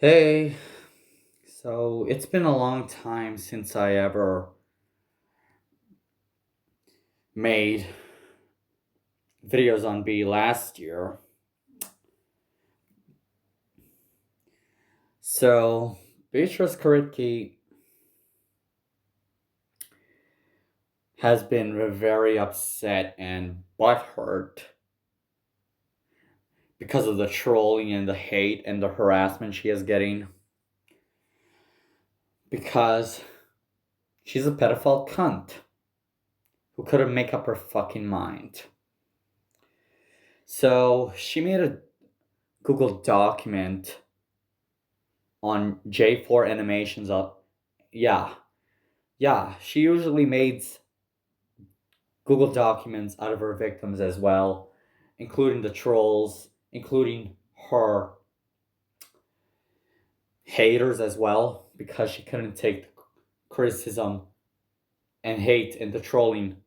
Hey, so it's been a long time since I ever made videos on B last year. So, Beatriz Koretkii has been very upset and butthurt because of the trolling and the hate and the harassment she is getting. Because she's a pedophile cunt who couldn't make up her fucking mind. So, she made a Google document on J4 animations of yeah. Yeah, she usually makes Google documents out of her victims as well, including the trolls, including her haters as well, because she couldn't take the criticism and hate and the trolling.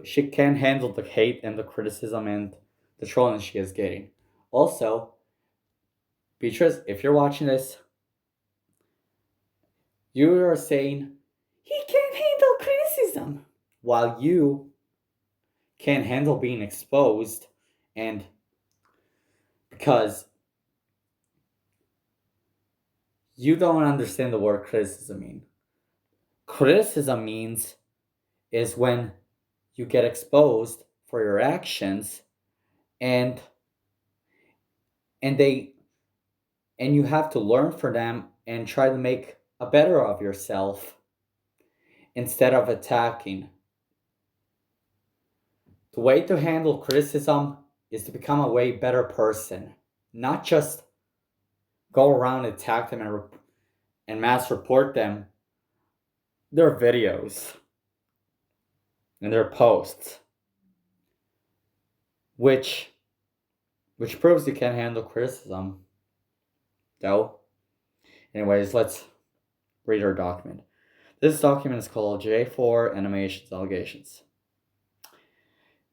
She can't handle the hate and the criticism and the trolling she is getting. Also, Beatrice, if you're watching this, you are saying he can't handle criticism, while you can't handle being exposed, and because you don't understand the word criticism mean. Criticism means is when you get exposed for your actions and and they and you have to learn from them and try to make a better of yourself instead of attacking. The way to handle criticism is to become a way better person, not just go around and attack them and mass report them, their videos and their posts, which proves you can't handle criticism. Though, anyways, let's read our document. This document is called J4 Animations Allegations.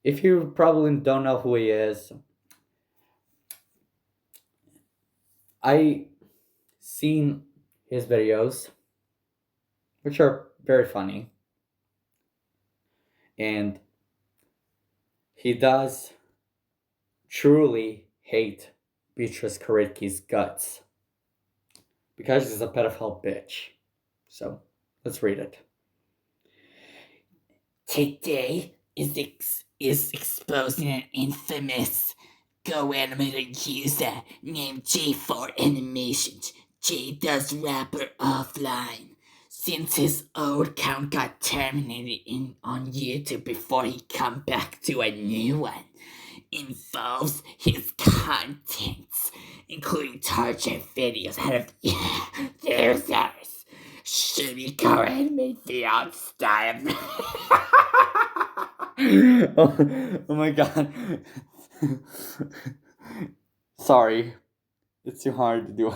If you probably don't know who he is, I seen his videos, which are very funny, and he does truly hate Beatriz Koretkii's guts because she's a pedophile bitch. So let's read it. Today is exposing an infamous Go animator user named J4 Animations. J does rapper offline. Since his old account got terminated on YouTube before he come back to a new one, involves his contents, including torture videos out of users. Should we go and make the style? Oh my god. Sorry. It's too hard to do.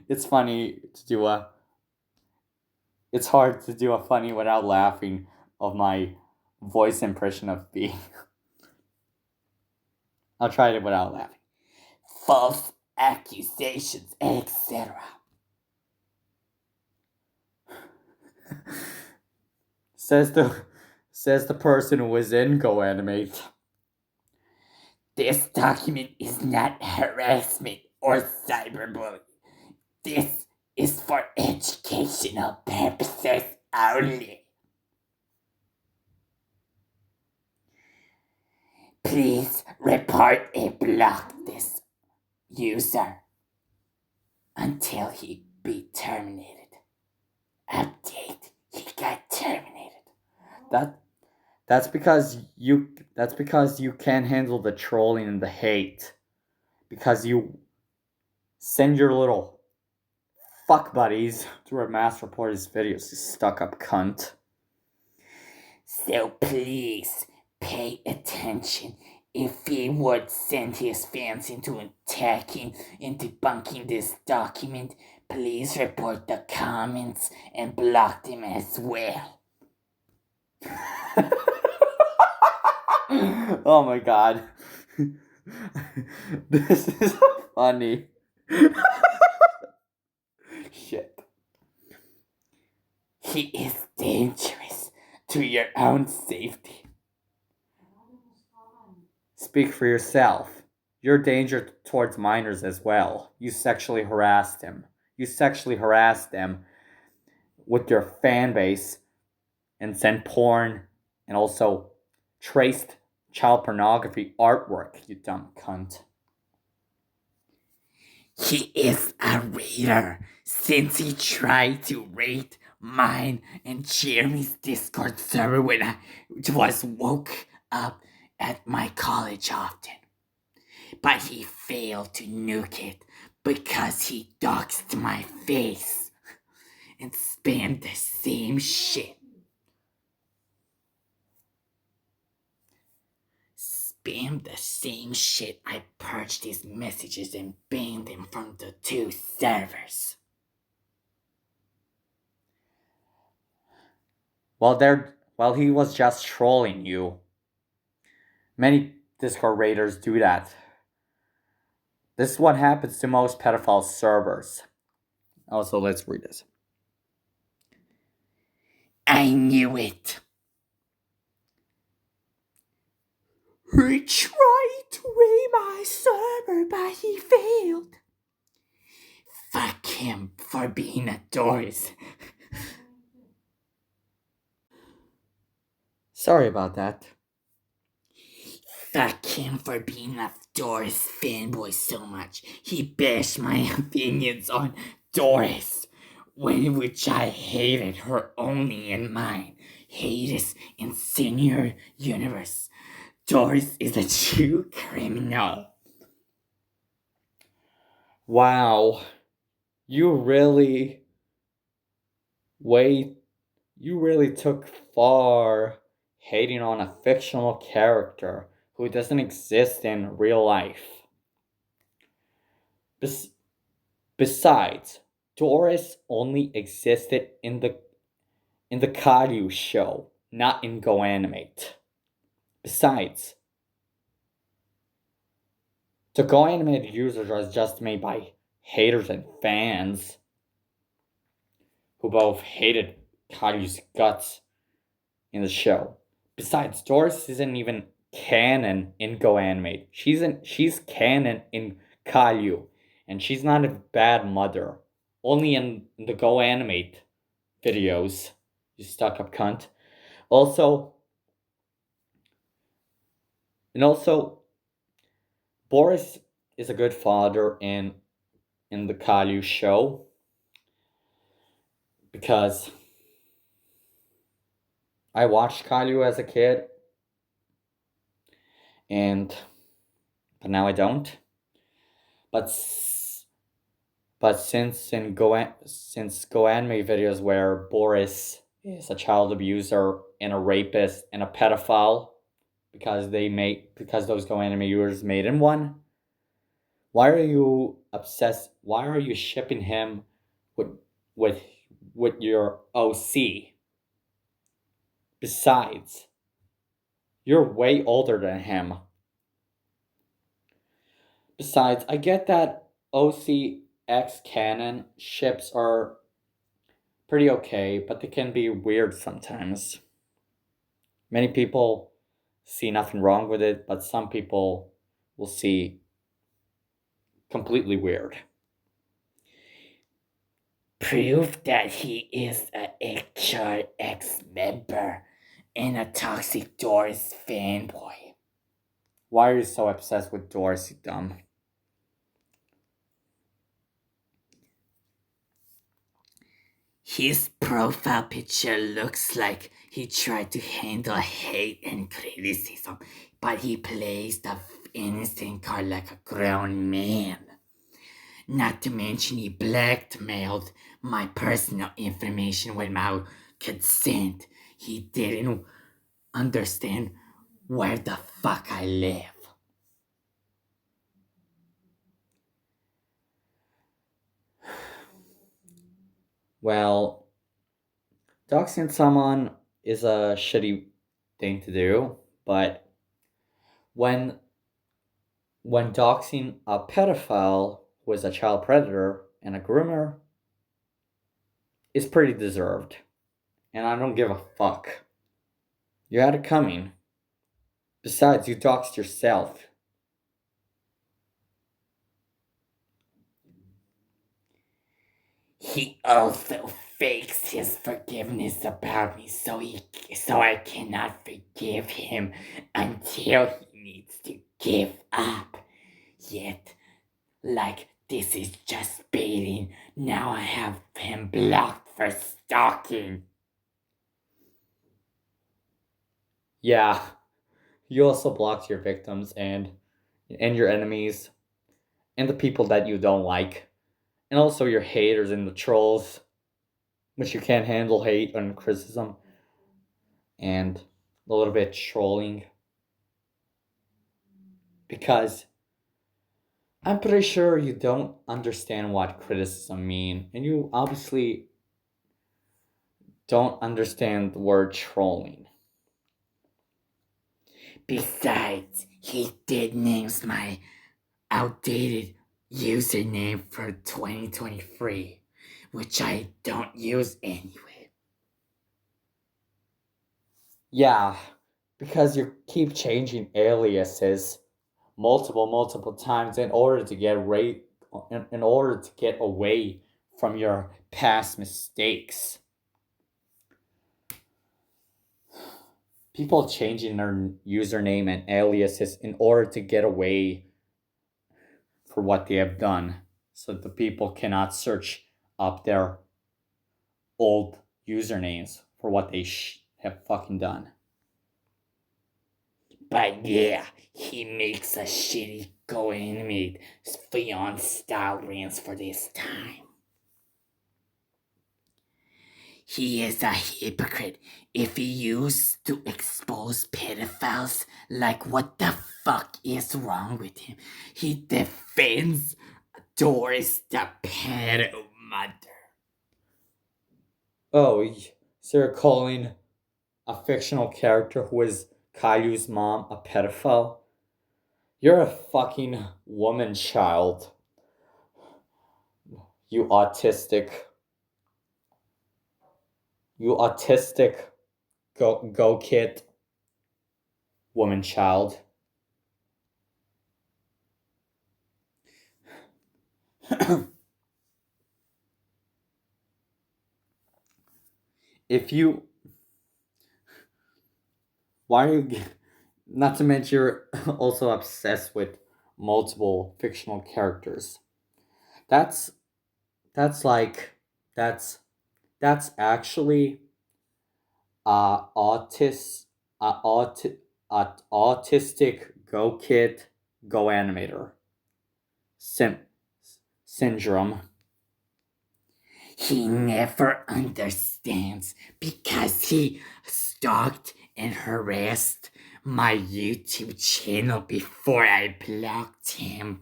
It's funny to do it's hard to do a funny without laughing of my voice impression of B. I'll try it without laughing. False accusations, etc. says the person who was in Go Animate. This document is not harassment or cyberbullying. This is for educational purposes only. Please report and block this user until he be terminated. Update, he got terminated. That's because you can't handle the trolling and the hate. Because you send your little fuck buddies to mass report his videos, you stuck up cunt. So please pay attention. If he would send his fans into attacking and debunking this document, please report the comments and block them as well. Oh my god. This is funny. Shit. He is dangerous to your own safety. Speak for yourself. You're a danger towards minors as well. You sexually harassed him. You sexually harassed them with your fan base and sent porn and also traced child pornography artwork, you dumb cunt. He is a raider since he tried to raid mine and Jeremy's Discord server when I was woke up at my college often. But he failed to nuke it because he doxed my face and spammed the same shit. Spammed the same shit. I purged his messages and banned him from the two servers. While he was just trolling you. Many Discord raiders do that. This is what happens to most pedophile servers. Also, let's read this. I knew it. He tried to raid my server, but he failed. Fuck him for being a Doris. Sorry about that. Fuck him for being a Doris fanboy so much. He bashed my opinions on Doris, when which I hated her only in mine. Hades in senior universe. Doris is a true criminal. Wow. You really took far hating on a fictional character who doesn't exist in real life. Besides, Doris only existed in the Karyu show, not in Go Animate. Besides, the Go Animated users are just made by haters and fans who both hated Karyu's guts in the show. Besides, Doris isn't even canon in Go Animate. She's canon in Karyu, and she's not a bad mother. Only in the Go Animate videos, you stuck up cunt. Also, Boris is a good father in the Karyu show because I watched Karyu as a kid, but now I don't. But since Go Anime videos where Boris is a child abuser and a rapist and a pedophile because those Go Anime users made him one, why are you obsessed? Why are you shipping him with your OC? Besides, you're way older than him. Besides, I get that OCX canon ships are pretty okay, but they can be weird sometimes. Many people see nothing wrong with it, but some people will see completely weird. Proof that he is a HR ex-member and a toxic Doris fanboy. Why are you so obsessed with Doris, you dumb? His profile picture looks like he tried to handle hate and criticism, but he plays the innocent card like a grown man. Not to mention he blackmailed my personal information without consent. He didn't understand where the fuck I live. Well, doxing someone is a shitty thing to do, but when when doxing a pedophile who is a child predator and a groomer is pretty deserved. And I don't give a fuck. You had it coming. Besides, you doxed yourself. He also fakes his forgiveness about me, so I cannot forgive him until he needs to give up. Yet, like this is just baiting. Now I have him blocked for stalking. Yeah, you also blocked your victims and your enemies and the people that you don't like. And also your haters and the trolls, which you can't handle hate and criticism and a little bit trolling. Because I'm pretty sure you don't understand what criticism mean, and you obviously don't understand the word trolling. Besides, he did names my outdated username for 2023, which I don't use anyway. Yeah, because you keep changing aliases multiple times in order to get in order to get away from your past mistakes. People changing their username and aliases in order to get away for what they have done so the people cannot search up their old usernames for what they have fucking done. But yeah, he makes a shitty go animate Beyond style rants for this time. He is a hypocrite if he used to expose pedophiles. Like, what the fuck is wrong with him? He defends Doris the pedo mother. Oh, so you're calling a fictional character who is Caillou's mom a pedophile? You're a fucking woman child. You autistic. You autistic go kid woman child. If you why are you not to mention you're also obsessed with multiple fictional characters. That's that's like that's that's actually autis autistic go kid go animator Sim- syndrome. He never understands because he stalked and harassed my YouTube channel before I blocked him,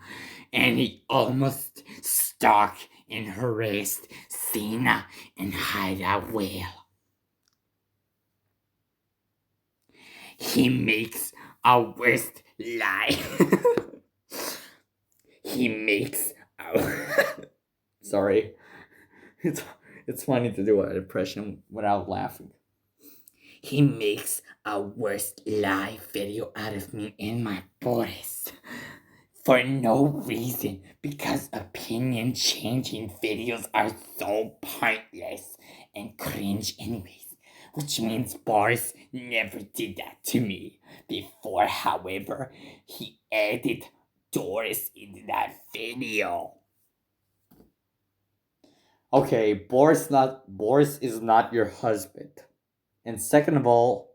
and he almost stalked and harassed Cena and Hida Whale. He makes a worst lie. He makes a Sorry, it's it's funny to do an impression without laughing. He makes a worst live video out of me and my boys. For no reason, because opinion changing videos are so pointless and cringe, anyways. Which means Boris never did that to me before, however, he added Doris in that video. Okay, Boris is not your husband. And second of all,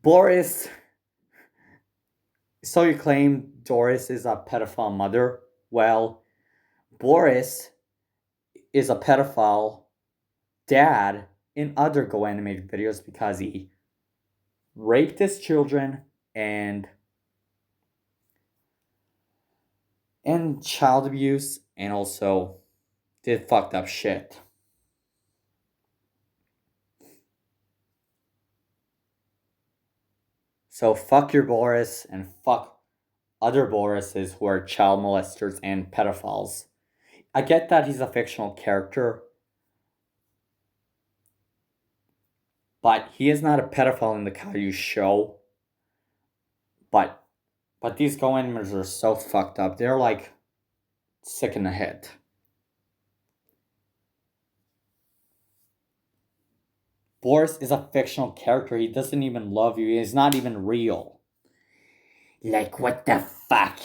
Boris, so you claim Doris is a pedophile mother? Well, Boris is a pedophile dad in other Go animated videos because he raped his children and child abuse and also did fucked up shit. So fuck your Boris and fuck other Borises who are child molesters and pedophiles. I get that he's a fictional character, but he is not a pedophile in the Caillou show. But these go-animators are so fucked up. They're like sick in the head. Boris is a fictional character. He doesn't even love you. He's not even real. Like, what the fuck?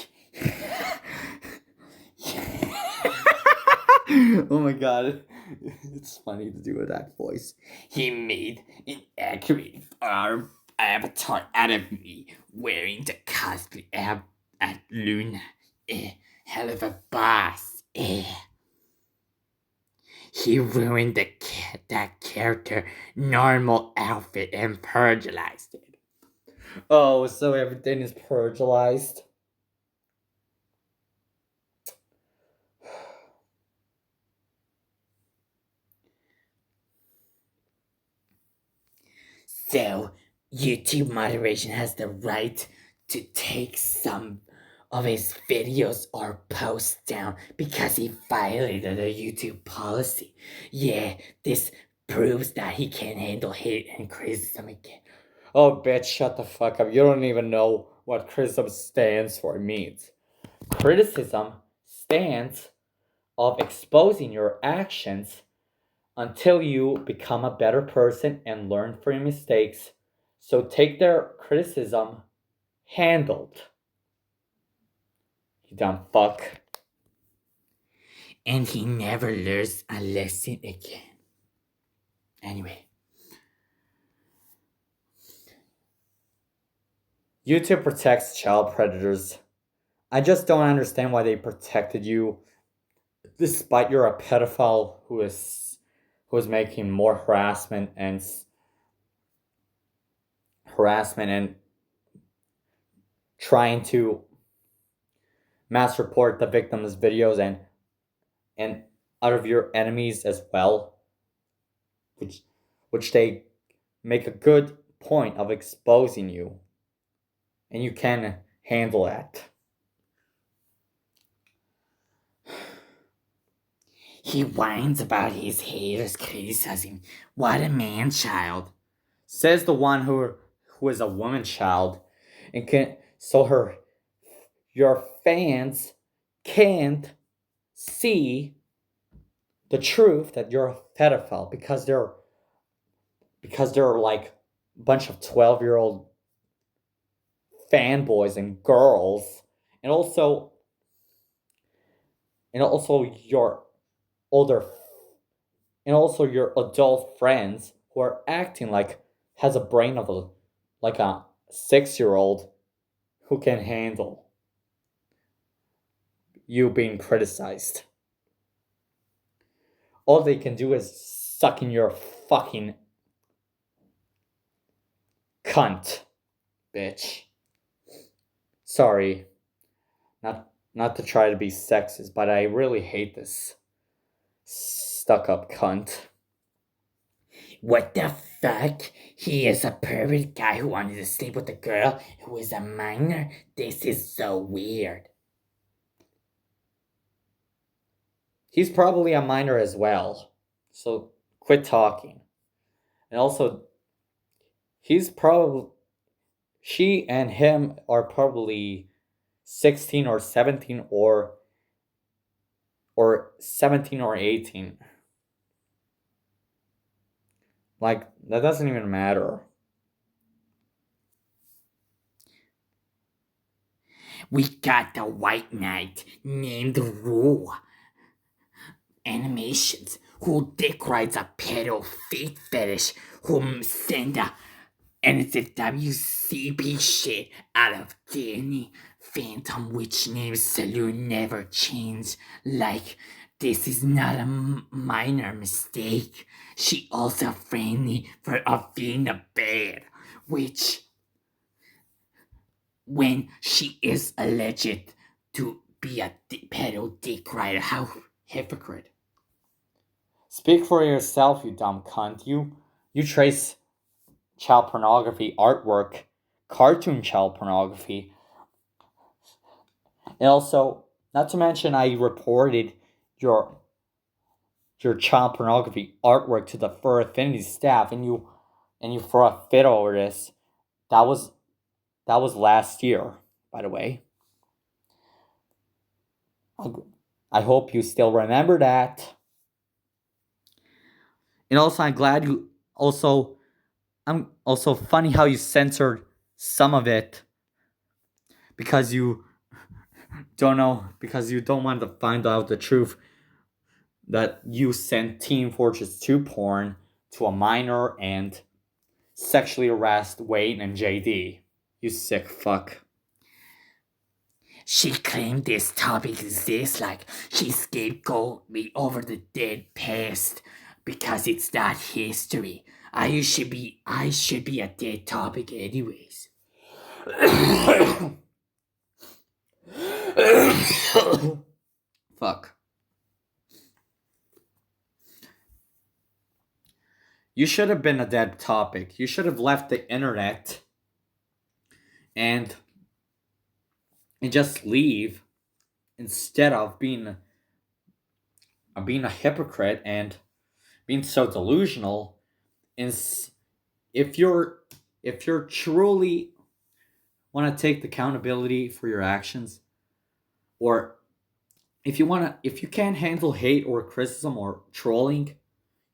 Oh my god. It's funny to do that voice. He made an accurate arm avatar out of me wearing the cosplay at Luna. Hell of a boss. He ruined that character normal outfit and purgalized it. Oh, so everything is purgalized? So, YouTube moderation has the right to take some of his videos or posts down because he violated a YouTube policy. Yeah, this proves that he can't handle hate and criticism again. Oh, bitch, shut the fuck up. You don't even know what criticism stands for. It means criticism stands of exposing your actions until you become a better person and learn from your mistakes. So take their criticism handled. You dumb fuck. And he never learns a lesson again. Anyway. YouTube protects child predators. I just don't understand why they protected you, despite you're a pedophile who is making more harassment and trying to mass report the victim's videos and out of your enemies as well, which they make a good point of exposing you, and you can handle that. He whines about his haters criticizing. What a man child. Says the one who is a woman child, and your fans can't see the truth that you're a pedophile because they're like a bunch of 12-year-old fanboys and girls, and also your older and also your adult friends who are acting like has a brain of a 6-year-old who can handle you being criticized. All they can do is suck in your fucking cunt, bitch. Sorry, not to try to be sexist, but I really hate this stuck-up cunt. What the fuck? He is a pervert guy who wanted to sleep with a girl who is a minor? This is so weird. He's probably a minor as well, so quit talking. And also, she and him are probably 16 or 17 or 17 or 18. Like, that doesn't even matter. We got the White Knight named Rue Animations who dick rides a pedo feet fetish who send a and it's a WCP shit out of Danny Phantom Witch name Saloon never changed. Like, this is not a minor mistake. She also framed me for being a bad witch when she is alleged to be a pedo dick rider. How hypocrite. Speak for yourself, you dumb cunt. You trace child pornography artwork cartoon child pornography. And also, not to mention, I reported your child pornography artwork to the Fur Affinity staff, and you throw a fit over this. That was last year, by the way. I hope you still remember that. And also, I'm glad you also. I'm also funny how you censored some of it because you don't want to find out the truth that you sent Team Fortress 2 porn to a minor and sexually harassed Wade and JD. You sick fuck. She claimed this topic exists like she scapegoat me over the dead past because it's not history. I should be a dead topic anyways. Fuck. You should have been a dead topic. You should have left the internet and just leave instead of being a hypocrite and being so delusional. If you're truly want to take the accountability for your actions, or if you can't handle hate or criticism or trolling,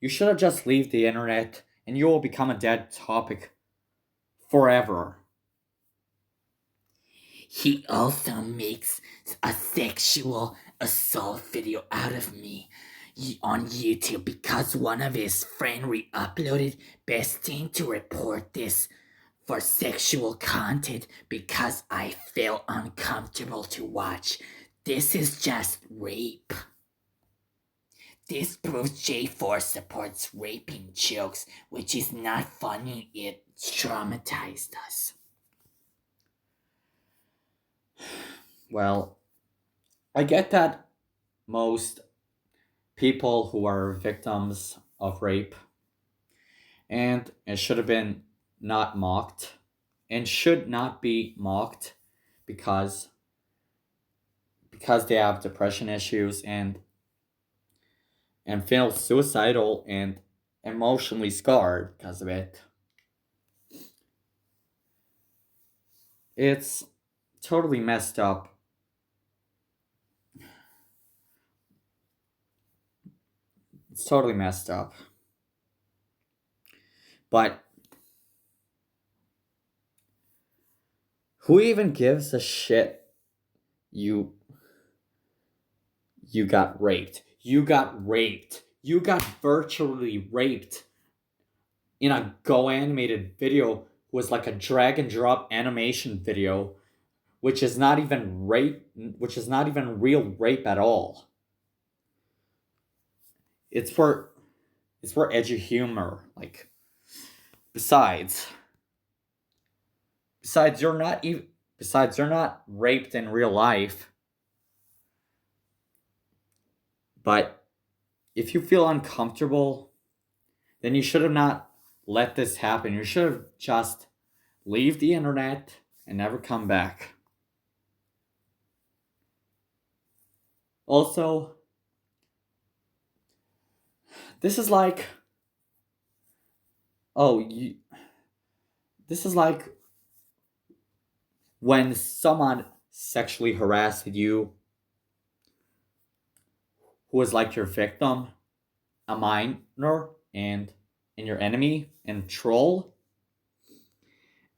you should have just leave the internet and you will become a dead topic forever. He also makes a sexual assault video out of me on YouTube because one of his friends re-uploaded. Best thing to report this for sexual content because I feel uncomfortable to watch. This is just rape. This proves J4 supports raping jokes, which is not funny, it traumatized us. Well, I get that most people who are victims of rape, and it should have been not mocked and should not be mocked because they have depression issues and feel suicidal and emotionally scarred because of it. It's totally messed up. It's totally messed up. But who even gives a shit you got raped? You got raped. You got virtually raped in a Go animated video. Was like a drag and drop animation video, which is not even rape, which is not even real rape at all. It's for edgy humor. Like, besides you're not even besides you're not raped in real life. But if you feel uncomfortable, then you should have not let this happen. You should have just leave the internet and never come back. Also, this is like this is like when someone sexually harassed you who was like your victim, a minor, and your enemy and troll,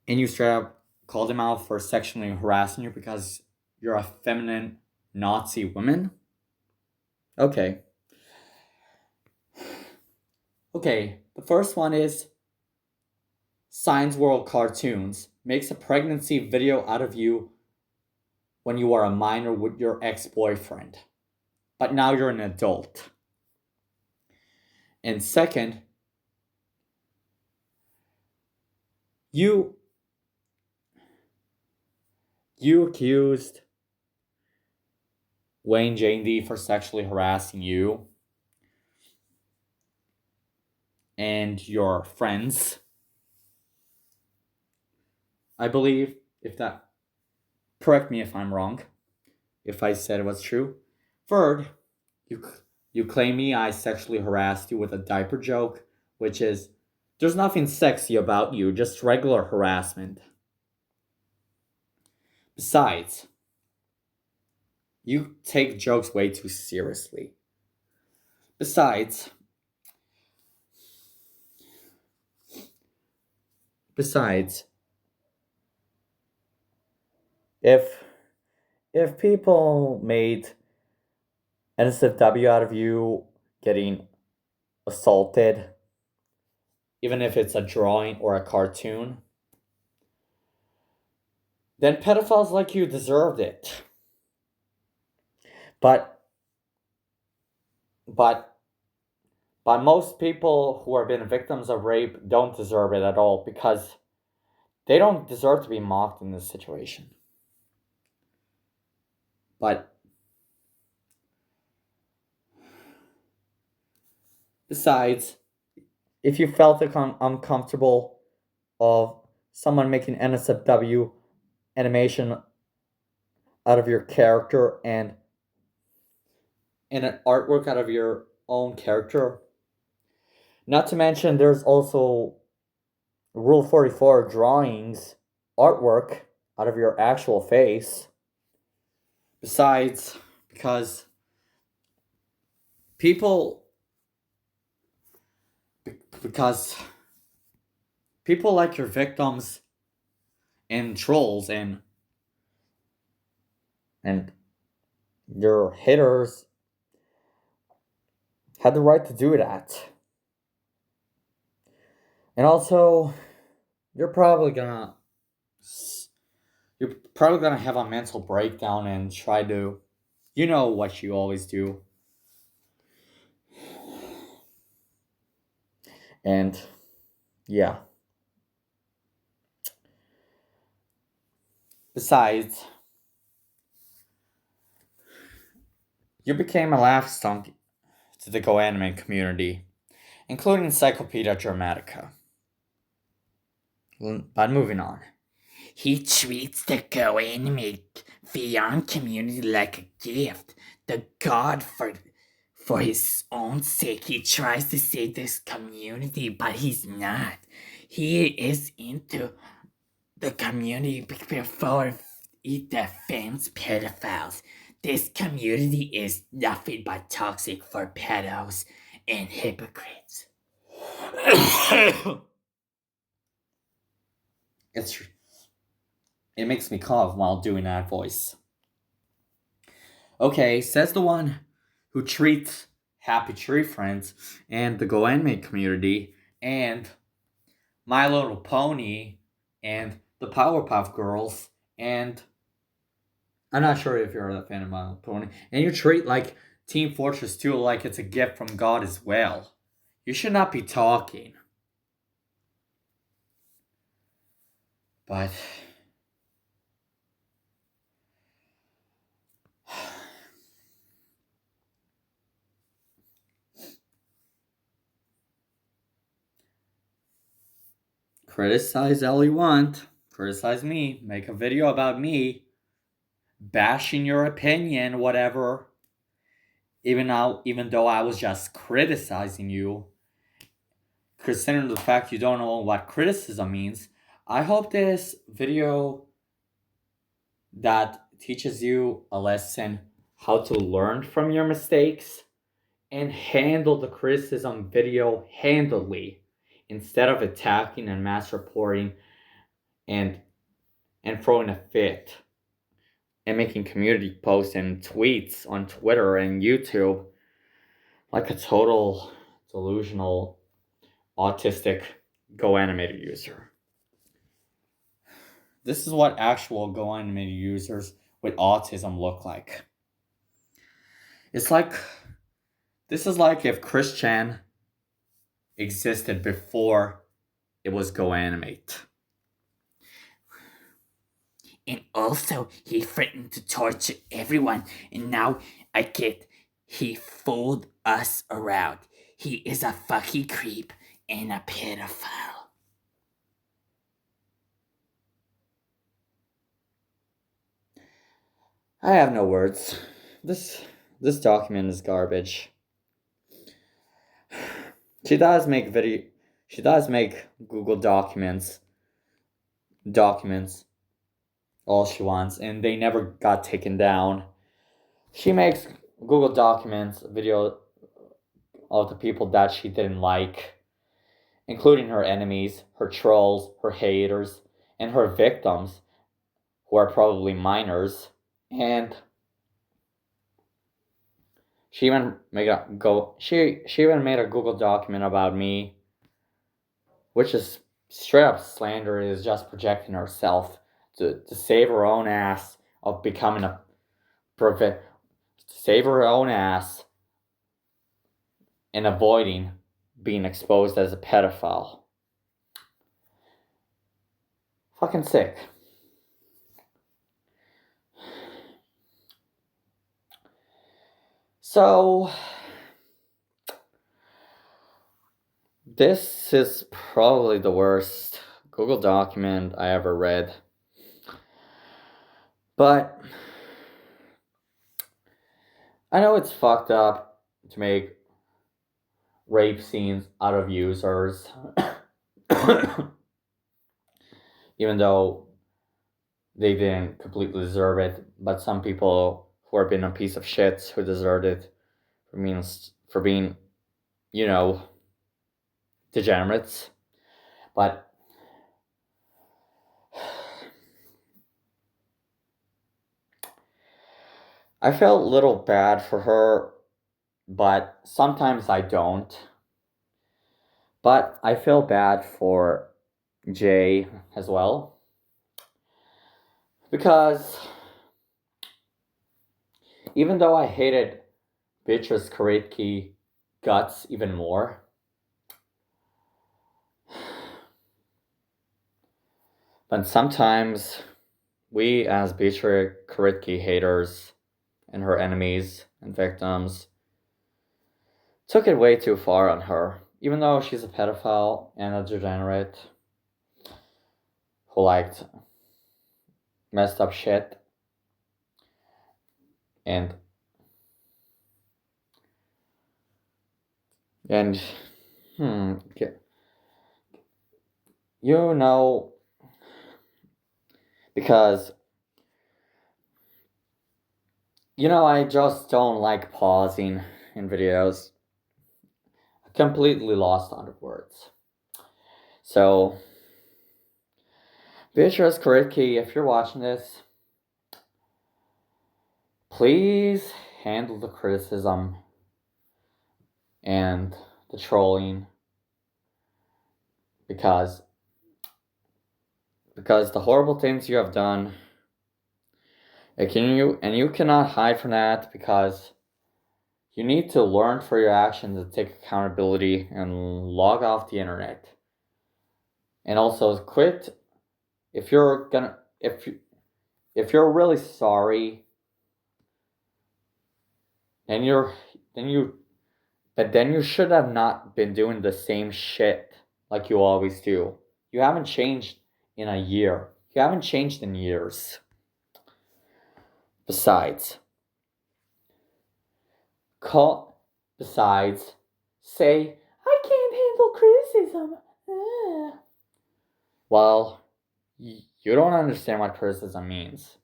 and you straight up called him out for sexually harassing you because you're a feminine Nazi woman. Okay. Okay, the first one is Science World Cartoons makes a pregnancy video out of you when you are a minor with your ex-boyfriend, but now you're an adult. And second, you accused Wayne J&D for sexually harassing you and your friends. I believe, if that, correct me if I'm wrong, if I said it was true. Third, you you claim me I sexually harassed you with a diaper joke, which is there's nothing sexy about you, just regular harassment. Besides, you take jokes way too seriously. Besides, besides, if if people made NSFW out of you getting assaulted, even if it's a drawing or a cartoon, then pedophiles like you deserved it. But but but most people who have been victims of rape don't deserve it at all because they don't deserve to be mocked in this situation. But besides, if you felt uncomfortable of someone making NSFW animation out of your character and an artwork out of your own character, not to mention there's also Rule 44 drawings, artwork out of your actual face. Besides, because people because people like your victims and trolls and your haters had the right to do that. And also, you're probably gonna you're probably gonna have a mental breakdown and try to, you know what you always do. And yeah. Besides, you became a laugh stock to the Go Anime community, including Encyclopedia Dramatica. But moving on. He treats the Go Anime VR community like a gift, the god for his own sake. He tries to save this community, but he's not. He is into the community before he defends pedophiles. This community is nothing but toxic for pedos and hypocrites. It's it makes me cough while doing that voice. Okay, says the one who treats Happy Tree Friends and the Go Anime community and My Little Pony and the Powerpuff Girls and I'm not sure if you're a fan of My Little Pony and you treat like Team Fortress 2 like it's a gift from God as well. You should not be talking. But criticize all you want. Criticize me. Make a video about me. Bashing your opinion, whatever. Even though I was just criticizing you. Considering the fact you don't know what criticism means, I hope this video that teaches you a lesson how to learn from your mistakes and handle the criticism video handily instead of attacking and mass reporting and throwing a fit and making community posts and tweets on Twitter and YouTube like a total delusional autistic Go Animator user. This is what actual Go Animator users with autism look like. It's like this is like if Chris Chan existed before it was Go Animate. And also, he threatened to torture everyone, and now I get he fooled us around. He is a fucking creep and a pedophile. I have no words. This document is garbage. She does make Google documents all she wants, and they never got taken down. She makes Google Documents video of the people that she didn't like, including her enemies, her trolls, her haters, and her victims, who are probably minors. And she even made a Google document about me, which is straight up slander. Is just projecting herself to save her own ass of becoming a prophet, to save her own ass and avoiding being exposed as a pedophile. Fucking sick. So, this is probably the worst Google document I ever read. But I know it's fucked up to make rape scenes out of users. Even though they didn't completely deserve it, but some people who are being a piece of shit who deserved it for being, degenerates. But I felt a little bad for her, but sometimes I don't. But I feel bad for Jay as well, because even though I hated Beatriz Koretkii guts even more, but sometimes we as Beatriz Koretkii haters and her enemies and victims took it way too far on her, even though she's a pedophile and a degenerate who liked messed up shit. And because I just don't like pausing in videos. Completely lost on the words. So, Beatriz Koretkii, if you're watching this, please handle the criticism and the trolling, because the horrible things you have done, and you cannot hide from that, because you need to learn for your actions and take accountability and log off the internet. And also quit if you're really sorry, then you should have not been doing the same shit like you always do. You haven't changed in a year. You haven't changed in years. Besides, say, I can't handle criticism. Well, you don't understand what criticism means.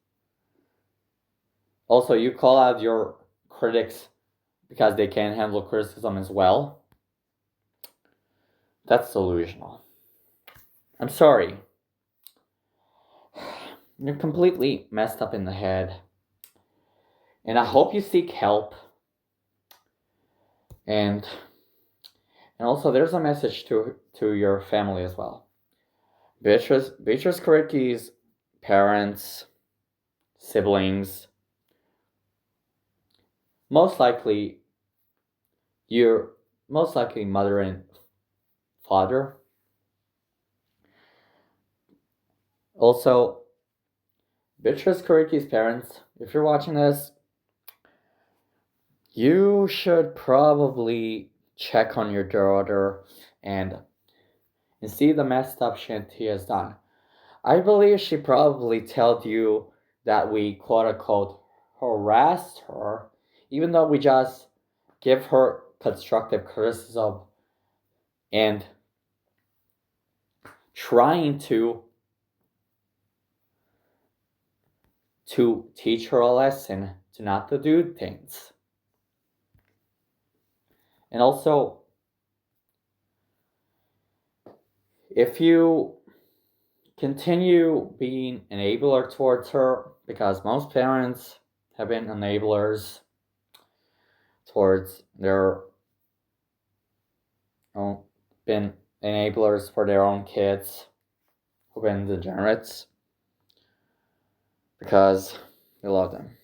Also, you call out your critics because they can't handle criticism as well. That's delusional. I'm sorry. You're completely messed up in the head. And I hope you seek help. And also, there's a message to your family as well. Beatriz Koretkii's parents, siblings, most likely mother and father. Also, Beatriz Koretkii's parents, if you're watching this, you should probably check on your daughter and see the messed up shit he has done. I believe she probably told you that we quote unquote harass her, even though we just give her constructive criticism and trying to teach her a lesson to not to do things. And also, if you continue being enabler towards her, because most parents have been enablers towards their own, been enablers for their own kids who've been degenerates because they love them.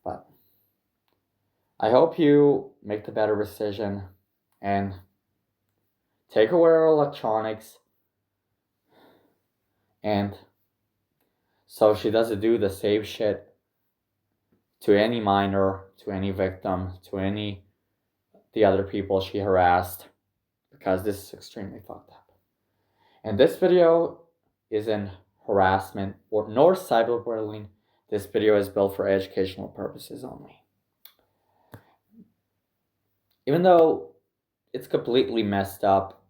But I hope you make the better decision and take away our electronics, and so she doesn't do the same shit to any minor, to any victim, to any the other people she harassed, because this is extremely fucked up. And this video isn't harassment nor cyberbullying. This video is built for educational purposes only. Even though it's completely messed up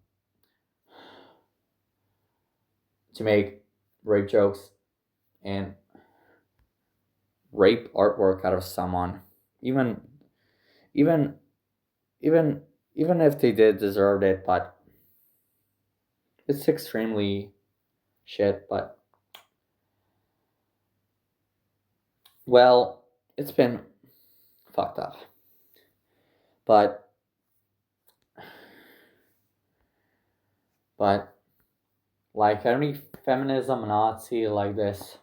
to make rape jokes and rape artwork out of someone, even if they did deserve it, but it's extremely shit. But well, it's been fucked up. But like any feminism Nazi like this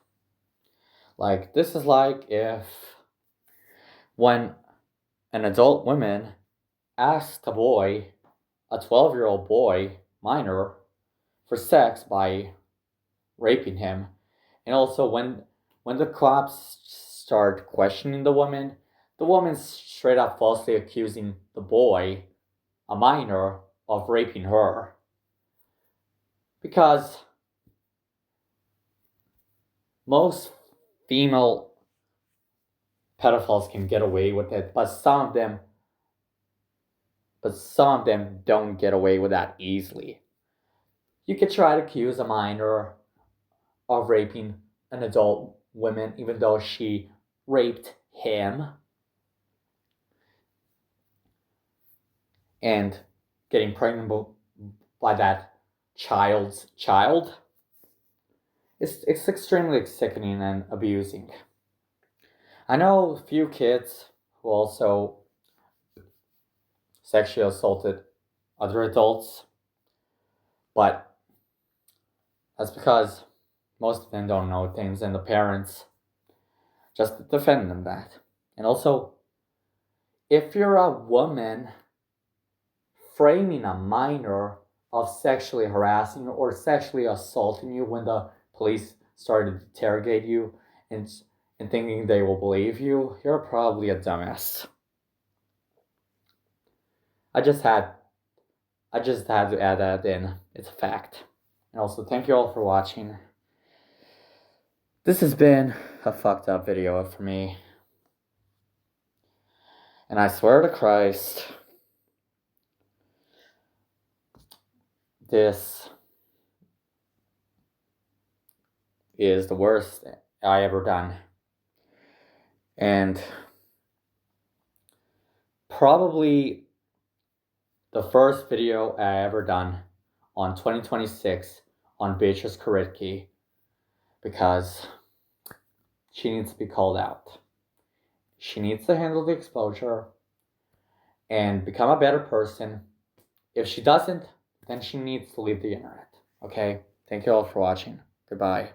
is like if when an adult woman asked a boy, a 12-year-old boy, minor, for sex by raping him. And also when the cops start questioning the woman straight up falsely accusing the boy, a minor, of raping her. Because most female pedophiles can get away with it, but some of them don't get away with that easily. You could try to accuse a minor of raping an adult woman even though she raped him and getting pregnant by that child's child. It's extremely sickening and abusing. I know a few kids who also sexually assaulted other adults, but that's because most of them don't know things and the parents just defend them that. And also, if you're a woman framing a minor of sexually harassing or sexually assaulting you when the police started to interrogate you and thinking they will believe you, you're probably a dumbass. I just had to add that in. It's a fact. And also, thank you all for watching. This has been a fucked up video for me. And I swear to Christ, this is the worst I ever done. And probably the first video I ever done on 2026 on Beatriz Koretkii, because she needs to be called out. She needs to handle the exposure and become a better person. If she doesn't, then she needs to leave the internet. Okay? Thank you all for watching. Goodbye.